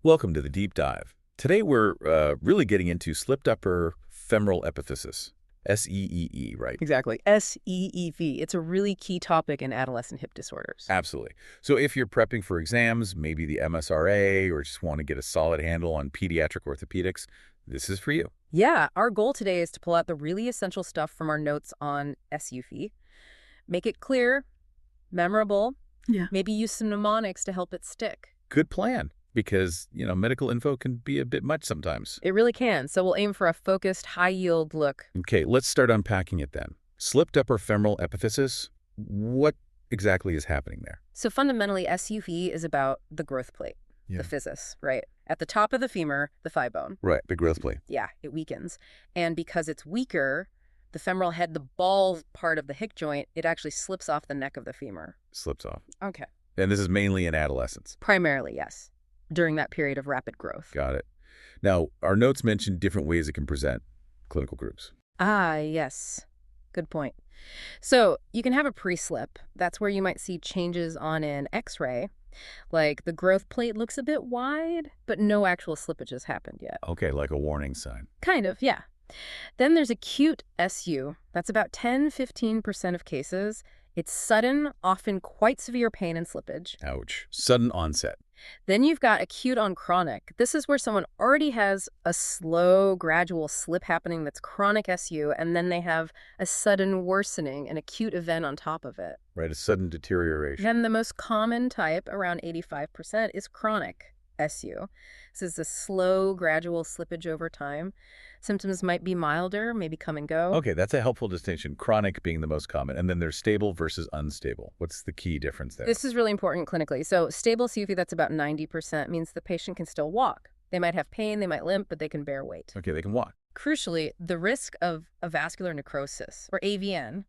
Welcome to the deep dive. Today we're really getting into slipped upper femoral epiphysis, SEEE, right? Exactly. SEEV. It's a really key topic in adolescent hip disorders. Absolutely. So if you're prepping for exams, maybe the MSRA, or just want to get a solid handle on pediatric orthopedics, this is for you. Yeah, our goal today is to pull out the really essential stuff from our notes on SUFE, make it clear, memorable, maybe use some mnemonics to help it stick. Good plan, because, medical info can be a bit much sometimes. It really can, so we'll aim for a focused, high-yield look. Okay, let's start unpacking it then. Slipped upper femoral epiphysis, what exactly is happening there? So fundamentally, SUFE is about the growth plate, the physis, right? At the top of the femur, the thigh bone. Right, the growth plate. Yeah, it weakens. And because it's weaker, the femoral head, the ball part of the hip joint, it actually slips off the neck of the femur. Slips off. Okay. And this is mainly in adolescence. Primarily, yes, during that period of rapid growth. Got it. Now, our notes mention different ways it can present. Clinical groups. Ah, yes. Good point. So you can have a pre-slip. That's where you might see changes on an X-ray. Like the growth plate looks a bit wide, but no actual slippage has happened yet. Okay, like a warning sign. Kind of, yeah. Then there's acute SU. That's about 10–15% of cases. It's sudden, often quite severe pain and slippage. Ouch. Sudden onset. Then you've got acute on chronic. This is where someone already has a slow, gradual slip happening that's chronic SU, and then they have a sudden worsening, an acute event on top of it. Right, a sudden deterioration. And the most common type, around 85%, is chronic SU. This is a slow, gradual slippage over time. Symptoms might be milder, maybe come and go. Okay, that's a helpful distinction, chronic being the most common. And then there's stable versus unstable. What's the key difference there? This is really important clinically. So stable SUFE, that's about 90%, means the patient can still walk. They might have pain, they might limp, but they can bear weight. Okay, they can walk. Crucially, the risk of a vascular necrosis, or AVN,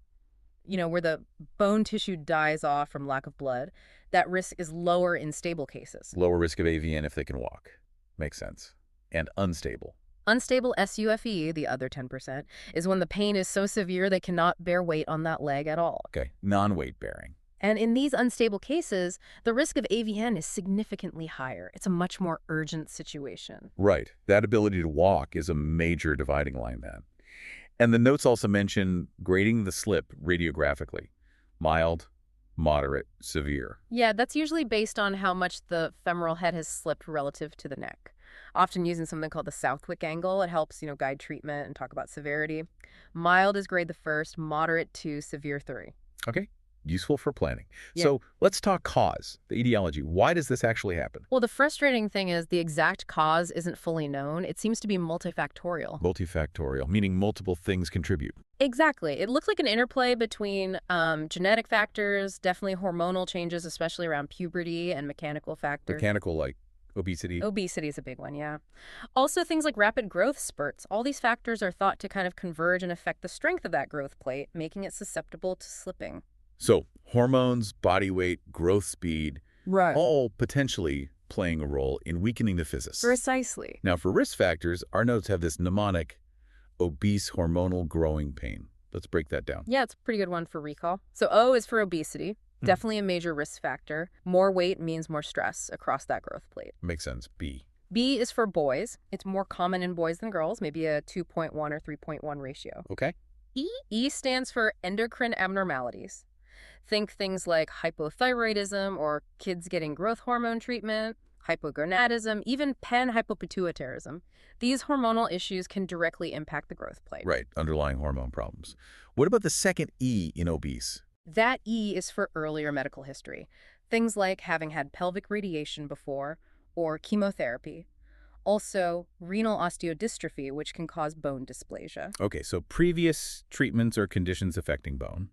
where the bone tissue dies off from lack of blood, that risk is lower in stable cases. Lower risk of AVN if they can walk. Makes sense. And unstable. Unstable SUFE, the other 10%, is when the pain is so severe they cannot bear weight on that leg at all. Okay, non-weight bearing. And in these unstable cases, the risk of AVN is significantly higher. It's a much more urgent situation. Right. That ability to walk is a major dividing line then. And the notes also mention grading the slip radiographically. Mild, moderate, severe. Yeah, that's usually based on how much the femoral head has slipped relative to the neck. Often using something called the Southwick angle. It helps, guide treatment and talk about severity. Mild is grade the first, moderate to severe 3. Okay, useful for planning. Yeah. So let's talk cause, the etiology. Why does this actually happen? Well, the frustrating thing is the exact cause isn't fully known. It seems to be multifactorial. Multifactorial, meaning multiple things contribute. Exactly. It looks like an interplay between genetic factors, definitely hormonal changes, especially around puberty, and mechanical factors. Mechanical, like obesity. Obesity is a big one, yeah. Also things like rapid growth spurts. All these factors are thought to kind of converge and affect the strength of that growth plate, making it susceptible to slipping. So hormones, body weight, growth speed, Right. all potentially playing a role in weakening the physis. Precisely. Now, for risk factors, our notes have this mnemonic, obese hormonal growing pain. Let's break that down. Yeah, it's a pretty good one for recall. So O is for obesity. Definitely a major risk factor. More weight means more stress across that growth plate. Makes sense. B. B is for boys. It's more common in boys than girls, maybe a 2.1 or 3.1 ratio. Okay. E stands for endocrine abnormalities. Think things like hypothyroidism or kids getting growth hormone treatment, hypogonadism, even panhypopituitarism. These hormonal issues can directly impact the growth plate. Right. Underlying hormone problems. What about the second E in obese? That E is for earlier medical history. Things like having had pelvic radiation before or chemotherapy. Also, renal osteodystrophy, which can cause bone dysplasia. Okay, so previous treatments or conditions affecting bone.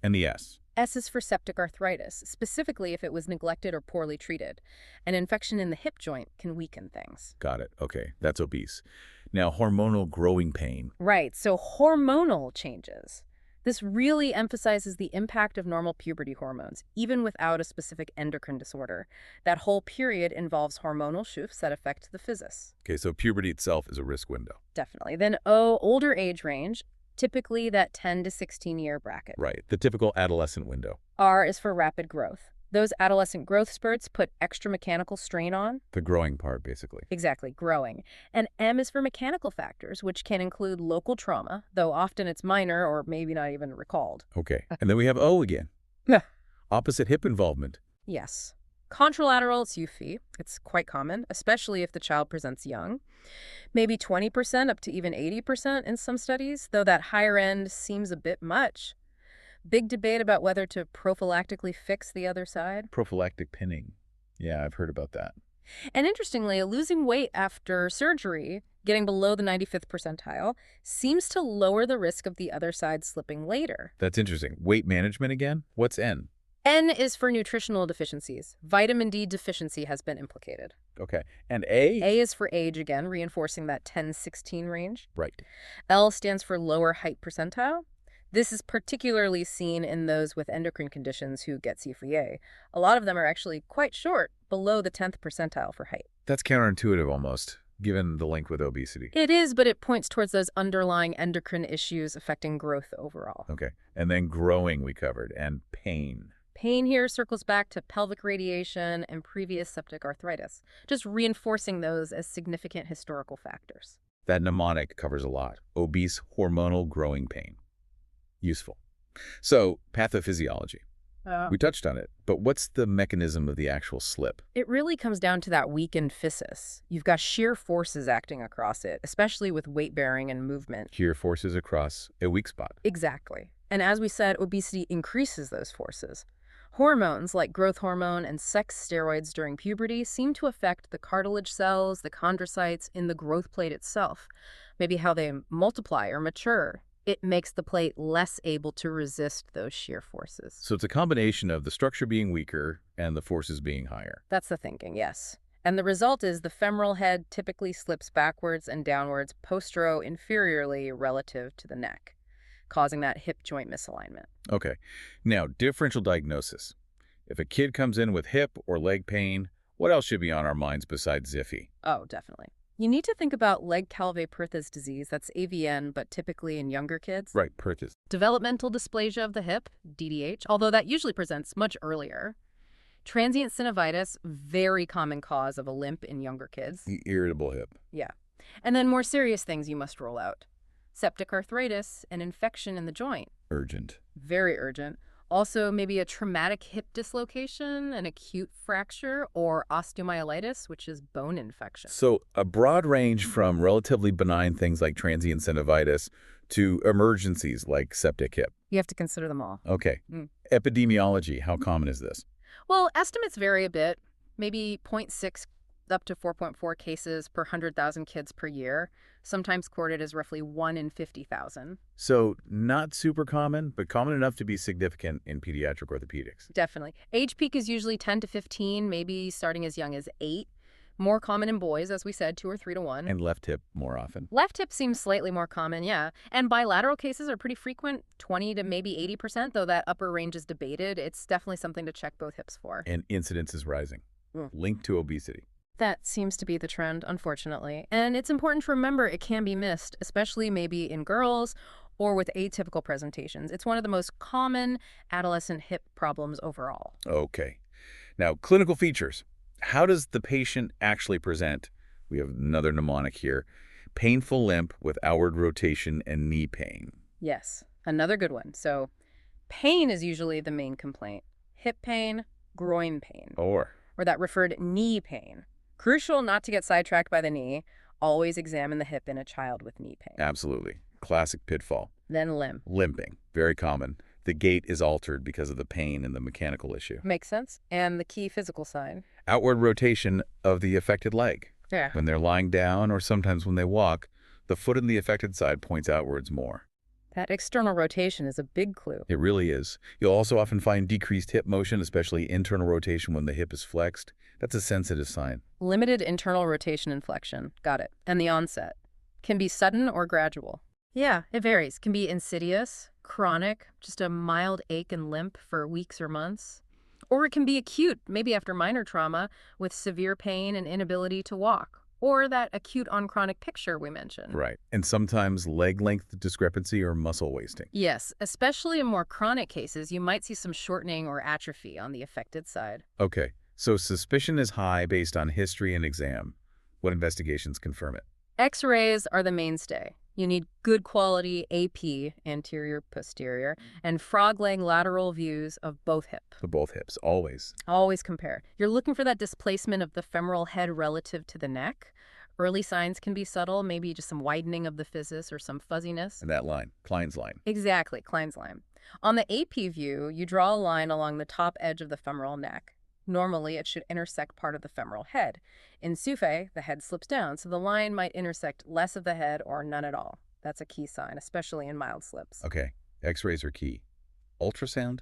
And the S. S is for septic arthritis, specifically if it was neglected or poorly treated. An infection in the hip joint can weaken things. Got it. Okay, that's obese. Now, hormonal growing pain. Right, so hormonal changes. This really emphasizes the impact of normal puberty hormones, even without a specific endocrine disorder. That whole period involves hormonal shifts that affect the physis. Okay, so puberty itself is a risk window. Definitely. Then O, older age range, typically that 10 to 16-year bracket. Right, the typical adolescent window. R is for rapid growth. Those adolescent growth spurts put extra mechanical strain on. The growing part, basically. Exactly, growing. And M is for mechanical factors, which can include local trauma, though often it's minor or maybe not even recalled. Okay. And then we have O again. Yeah. Opposite hip involvement. Yes. Contralateral SUFE. It's quite common, especially if the child presents young. Maybe 20% up to even 80% in some studies, though that higher end seems a bit much. Big debate about whether to prophylactically fix the other side. Prophylactic pinning. Yeah, I've heard about that. And interestingly, losing weight after surgery, getting below the 95th percentile, seems to lower the risk of the other side slipping later. That's interesting. Weight management again? What's N? N is for nutritional deficiencies. Vitamin D deficiency has been implicated. Okay. And A? A is for age again, reinforcing that 10-16 range. Right. L stands for lower height percentile. This is particularly seen in those with endocrine conditions who get SCFE. A lot of them are actually quite short, below the 10th percentile for height. That's counterintuitive almost, given the link with obesity. It is, but it points towards those underlying endocrine issues affecting growth overall. Okay. And then growing we covered, and pain. Pain here circles back to pelvic radiation and previous septic arthritis, just reinforcing those as significant historical factors. That mnemonic covers a lot. Obese hormonal growing pain. Useful. So, pathophysiology. We touched on it, but what's the mechanism of the actual slip? It really comes down to that weakened physis. You've got shear forces acting across it, especially with weight bearing and movement. Shear forces across a weak spot. Exactly. And as we said, obesity increases those forces. Hormones like growth hormone and sex steroids during puberty seem to affect the cartilage cells, the chondrocytes in the growth plate itself, maybe how they multiply or mature. It makes the plate less able to resist those shear forces. So it's a combination of the structure being weaker and the forces being higher. That's the thinking, yes. And the result is the femoral head typically slips backwards and downwards posteriorly relative to the neck, causing that hip joint misalignment. Okay. Now, differential diagnosis. If a kid comes in with hip or leg pain, what else should be on our minds besides SCFE? Oh, definitely. You need to think about Legg-Calvé-Perthes disease, that's AVN, but typically in younger kids. Right, Perthes. Developmental dysplasia of the hip, DDH, although that usually presents much earlier. Transient synovitis, very common cause of a limp in younger kids. The irritable hip. Yeah. And then more serious things you must rule out. Septic arthritis, an infection in the joint. Urgent. Very urgent. Also, maybe a traumatic hip dislocation, an acute fracture, or osteomyelitis, which is bone infection. So a broad range from relatively benign things like transient synovitis to emergencies like septic hip. You have to consider them all. Okay. Epidemiology, how common is this? Well, estimates vary a bit, maybe 0.6 up to 4.4 cases per 100,000 kids per year, sometimes quoted as roughly 1 in 50,000. So not super common, but common enough to be significant in pediatric orthopedics. Definitely. Age peak is usually 10 to 15, maybe starting as young as 8. More common in boys, as we said, 2 or 3 to 1. And left hip more often. Left hip seems slightly more common, yeah. And bilateral cases are pretty frequent, 20 to maybe 80%, though that upper range is debated. It's definitely something to check both hips for. And incidence is rising, linked to obesity. That seems to be the trend, unfortunately. And it's important to remember it can be missed, especially maybe in girls or with atypical presentations. It's one of the most common adolescent hip problems overall. Okay. Now, clinical features. How does the patient actually present? We have another mnemonic here. Painful limp with outward rotation and knee pain. Yes, another good one. So pain is usually the main complaint. Hip pain, groin pain. Or that referred knee pain. Crucial not to get sidetracked by the knee. Always examine the hip in a child with knee pain. Absolutely. Classic pitfall. Then limp. Limping. Very common. The gait is altered because of the pain and the mechanical issue. Makes sense. And the key physical sign. Outward rotation of the affected leg. Yeah. When they're lying down or sometimes when they walk, the foot on the affected side points outwards more. That external rotation is a big clue. It really is. You'll also often find decreased hip motion, especially internal rotation when the hip is flexed. That's a sensitive sign. Limited internal rotation and flexion. Got it. And the onset. Can be sudden or gradual. Yeah, it varies. Can be insidious, chronic, just a mild ache and limp for weeks or months. Or it can be acute, maybe after minor trauma, with severe pain and inability to walk. or that acute on chronic picture we mentioned. Right. And sometimes leg length discrepancy or muscle wasting. Yes, especially in more chronic cases, you might see some shortening or atrophy on the affected side. Okay, so suspicion is high based on history and exam. What investigations confirm it? X-rays are the mainstay. You need good quality AP, anterior, posterior, and frog leg lateral views of both hip. For both hips, always. Always compare. You're looking for that displacement of the femoral head relative to the neck. Early signs can be subtle, maybe just some widening of the physis or some fuzziness. And that line, Klein's line. Exactly, Klein's line. On the AP view, you draw a line along the top edge of the femoral neck. Normally, it should intersect part of the femoral head. In SUFE, the head slips down, so the line might intersect less of the head or none at all. That's a key sign, especially in mild slips. Okay, X-rays are key. Ultrasound?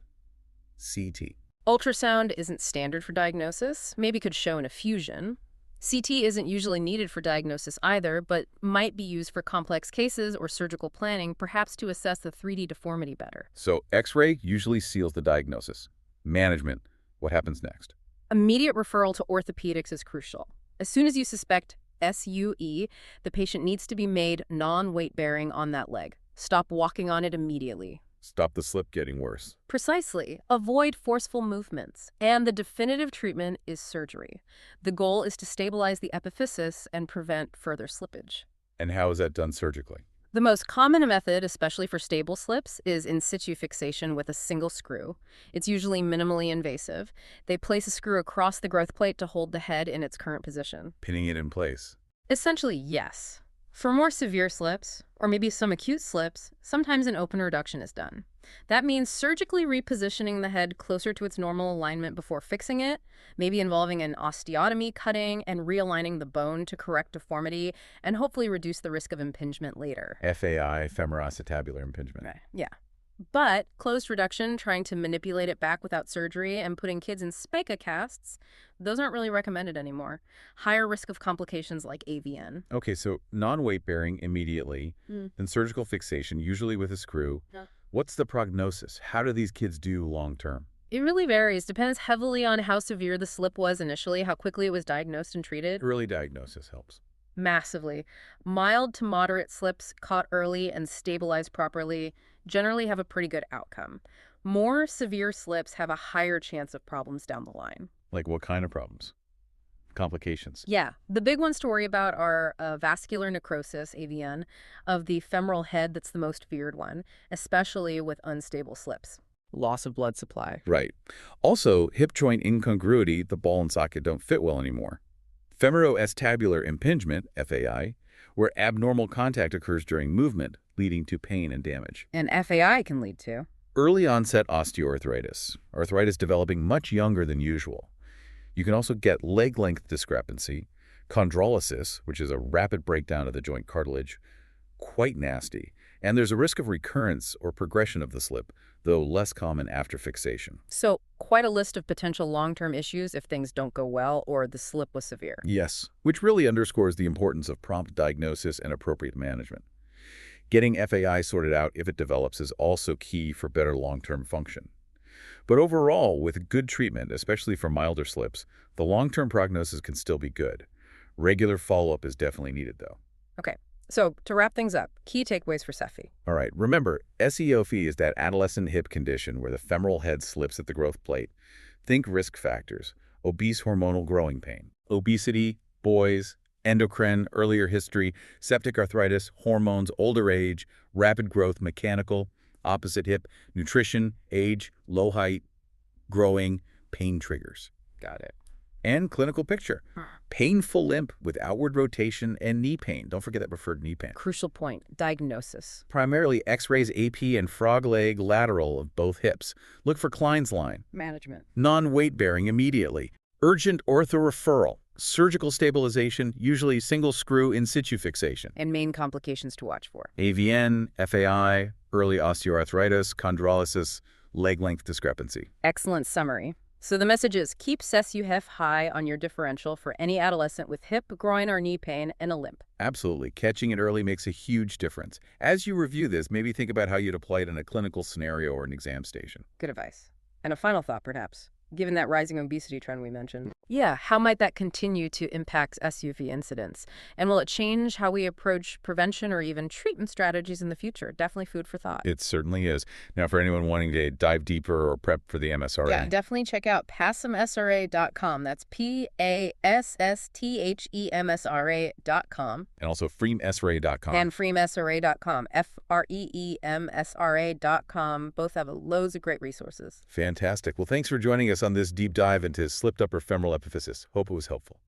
CT. Ultrasound isn't standard for diagnosis, maybe could show an effusion. CT isn't usually needed for diagnosis either, but might be used for complex cases or surgical planning, perhaps to assess the 3D deformity better. So X-ray usually seals the diagnosis. Management, what happens next? Immediate referral to orthopedics is crucial. As soon as you suspect SUE, the patient needs to be made non-weight-bearing on that leg. Stop walking on it immediately. Stop the slip getting worse. Precisely. Avoid forceful movements. And the definitive treatment is surgery. The goal is to stabilize the epiphysis and prevent further slippage. And how is that done surgically? The most common method, especially for stable slips, is in situ fixation with a single screw. It's usually minimally invasive. They place a screw across the growth plate to hold the head in its current position. Pinning it in place. Essentially, yes. For more severe slips, or maybe some acute slips, sometimes an open reduction is done. That means surgically repositioning the head closer to its normal alignment before fixing it, maybe involving an osteotomy cutting and realigning the bone to correct deformity and hopefully reduce the risk of impingement later. FAI, femoroacetabular impingement. Right. Yeah. But closed reduction, trying to manipulate it back without surgery and putting kids in spica casts, those aren't really recommended anymore. Higher risk of complications like AVN. Okay, so non-weight bearing immediately, then surgical fixation, usually with a screw. Yeah. What's the prognosis? How do these kids do long term? It really varies. Depends heavily on how severe the slip was initially, how quickly it was diagnosed and treated. Early diagnosis helps. Massively. Mild to moderate slips caught early and stabilized properly generally have a pretty good outcome. More severe slips have a higher chance of problems down the line. Like what kind of problems? Complications? Yeah. The big ones to worry about are vascular necrosis, AVN, of the femoral head. That's the most feared one, especially with unstable slips. Loss of blood supply. Right. Also, hip joint incongruity, the ball and socket don't fit well anymore. Femoroacetabular impingement, FAI, where abnormal contact occurs during movement, leading to pain and damage. And FAI can lead to Early onset osteoarthritis, arthritis developing much younger than usual. You can also get leg length discrepancy, chondrolysis, which is a rapid breakdown of the joint cartilage, quite nasty. And there's a risk of recurrence or progression of the slip, though less common after fixation. So quite a list of potential long-term issues if things don't go well or the slip was severe. Yes, which really underscores the importance of prompt diagnosis and appropriate management. Getting FAI sorted out if it develops is also key for better long-term function. But overall, with good treatment, especially for milder slips, the long-term prognosis can still be good. Regular follow-up is definitely needed, though. Okay, so to wrap things up, key takeaways for SCFE. All right, remember, SCFE is that adolescent hip condition where the femoral head slips at the growth plate. Think risk factors: obese hormonal growing pain, obesity, boys, endocrine, earlier history, septic arthritis, hormones, older age, rapid growth, mechanical, opposite hip, nutrition, age, low height, growing, pain triggers. Got it. And clinical picture: painful limp with outward rotation and knee pain. Don't forget that preferred knee pain. Crucial point, diagnosis. Primarily X-rays, AP, and frog leg lateral of both hips. Look for Klein's line. Management. Non-weight bearing immediately. Urgent orthoreferral. Surgical stabilization, usually single screw in situ fixation. And main complications to watch for. AVN, FAI, early osteoarthritis, chondrolysis, leg length discrepancy. Excellent summary. So the message is keep SUFE high on your differential for any adolescent with hip, groin, or knee pain and a limp. Absolutely. Catching it early makes a huge difference. As you review this, maybe think about how you'd apply it in a clinical scenario or an exam station. Good advice. And a final thought, perhaps. given that rising obesity trend we mentioned. Yeah, how might that continue to impact SUFE incidence? And will it change how we approach prevention or even treatment strategies in the future? Definitely food for thought. It certainly is. Now, for anyone wanting to dive deeper or prep for the MSRA. Yeah, definitely check out PASSMSRA.com. That's PASSTHEMSRA.com. And also freemsra.com. And freemsra.com. FREEMSRA.com. Both have loads of great resources. Fantastic. Well, thanks for joining us on this deep dive into slipped upper femoral epiphysis. Hope it was helpful.